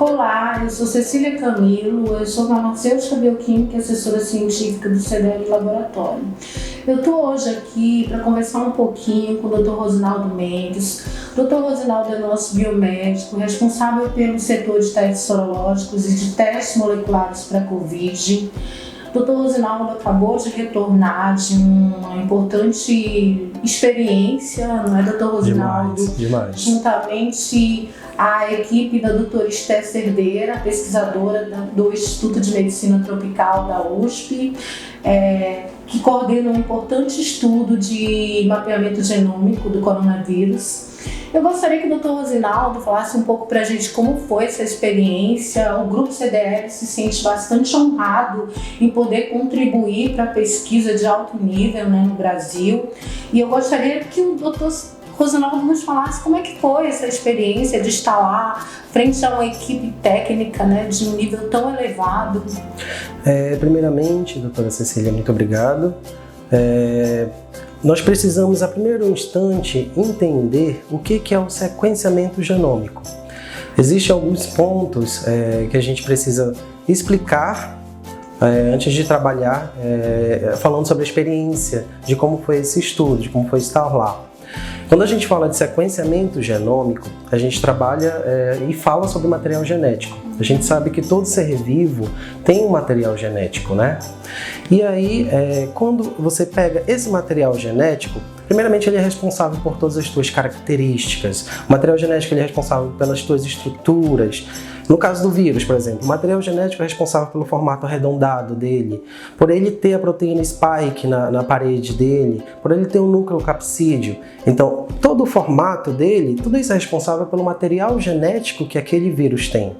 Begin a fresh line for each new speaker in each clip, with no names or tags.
Olá, eu sou Cecília Camilo, eu sou farmacêutica bioquímica e assessora científica do CDL Laboratório. Eu estou hoje aqui para conversar um pouquinho com o Dr. Rosinaldo Mendes. O Dr. Rosinaldo é nosso biomédico, responsável pelo setor de testes sorológicos e de testes moleculares para Covid. O Dr. Rosinaldo acabou de retornar de uma importante experiência, não é, Dr. Rosinaldo?
Demais.
Juntamente à equipe da doutora Esté Cerdeira, pesquisadora do Instituto de Medicina Tropical da USP, que coordena um importante estudo de mapeamento genômico do coronavírus. Eu gostaria que o Dr. Rosinaldo falasse um pouco para a gente como foi essa experiência. O Grupo CDL se sente bastante honrado em poder contribuir para a pesquisa de alto nível, né, no Brasil. E eu gostaria que o Dr. Rosinaldo nos falasse como é que foi essa experiência de estar lá frente a uma equipe técnica, né, de um nível tão elevado.
Primeiramente, doutora Cecília, muito obrigado. Nós precisamos, a primeiro instante, entender o que é o sequenciamento genômico. Existem alguns pontos que a gente precisa explicar antes de trabalhar, falando sobre a experiência, de como foi esse estudo, de como foi estar lá. Quando a gente fala de sequenciamento genômico, a gente trabalha e fala sobre material genético. A gente sabe que todo ser vivo tem um material genético, né? E aí, quando você pega esse material genético, primeiramente ele é responsável por todas as suas características. O material genético ele é responsável pelas suas estruturas. No caso do vírus, por exemplo, o material genético é responsável pelo formato arredondado dele, por ele ter a proteína spike na parede dele, por ele ter um núcleo capsídeo. Então, todo o formato dele, tudo isso é responsável pelo material genético que aquele vírus tem.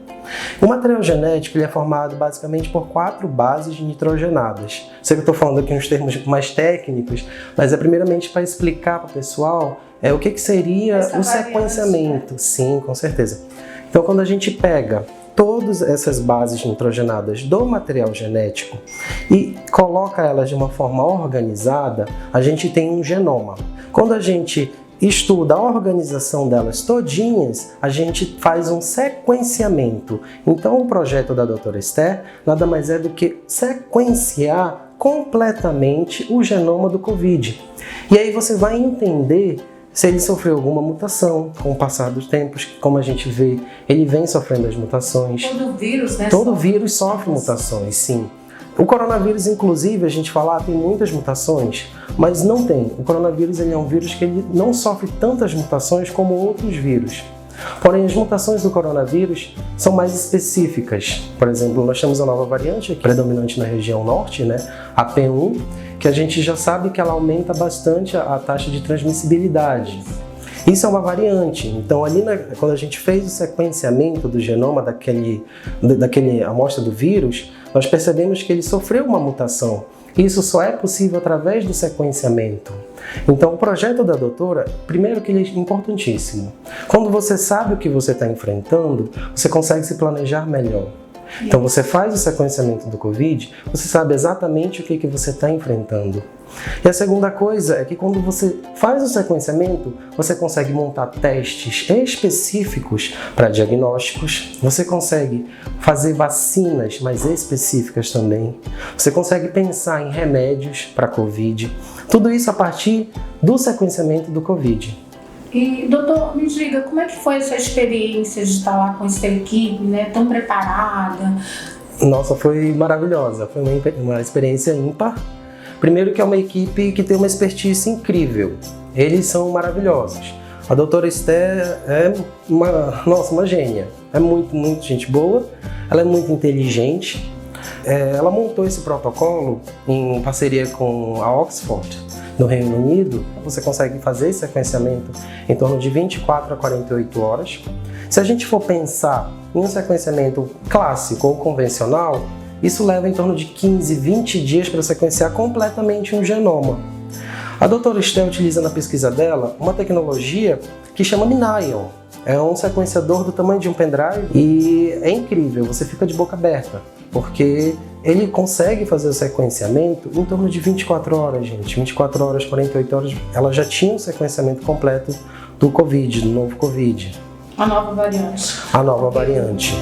O material genético ele é formado basicamente por 4 bases nitrogenadas. Sei que eu estou falando aqui uns termos mais técnicos, mas é primeiramente para explicar para o pessoal o que seria o sequenciamento. Sim, com certeza. Então, quando a gente pega todas essas bases nitrogenadas do material genético e coloca elas de uma forma organizada, a gente tem um genoma. Quando a gente estuda a organização delas todinhas, a gente faz um sequenciamento. Então, o projeto da doutora Esté nada mais é do que sequenciar completamente o genoma do Covid. E aí você vai entender se ele sofreu alguma mutação com o passar dos tempos, como a gente vê, ele vem sofrendo as mutações.
Todo vírus, né?
Todo vírus sofre mutações, sim. O coronavírus, inclusive, a gente fala, tem muitas mutações, mas não tem. O coronavírus ele é um vírus que ele não sofre tantas mutações como outros vírus. Porém, as mutações do coronavírus são mais específicas. Por exemplo, nós temos a nova variante aqui, predominante na região norte, né? A P1, que a gente já sabe que ela aumenta bastante a taxa de transmissibilidade. Isso é uma variante. Então, ali quando a gente fez o sequenciamento do genoma daquele amostra do vírus, nós percebemos que ele sofreu uma mutação. Isso só é possível através do sequenciamento. Então, o projeto da doutora, primeiro que ele é importantíssimo. Quando você sabe o que você está enfrentando, você consegue se planejar melhor. Então, você faz o sequenciamento do Covid, você sabe exatamente o que você está enfrentando. E a segunda coisa é que quando você faz o sequenciamento, você consegue montar testes específicos para diagnósticos, você consegue fazer vacinas mais específicas também, você consegue pensar em remédios para Covid, tudo isso a partir do sequenciamento do Covid.
E, doutor, me diga, como é que foi essa experiência de estar lá com essa equipe, né, tão preparada?
Nossa, foi maravilhosa, foi uma experiência ímpar. Primeiro que é uma equipe que tem uma expertise incrível, eles são maravilhosos. A doutora Esté é uma gênia, é muito gente boa, ela é muito inteligente. Ela montou esse protocolo em parceria com a Oxford, no Reino Unido. Você consegue fazer esse sequenciamento em torno de 24 a 48 horas. Se a gente for pensar em um sequenciamento clássico ou convencional, isso leva em torno de 15, 20 dias para sequenciar completamente um genoma. A doutora Esté utiliza na pesquisa dela uma tecnologia que chama Minion. É um sequenciador do tamanho de um pendrive e é incrível, você fica de boca aberta, porque ele consegue fazer o sequenciamento em torno de 24 horas, gente. 24 horas, 48 horas, ela já tinha um sequenciamento completo do Covid, do novo Covid.
A nova variante.
A nova variante.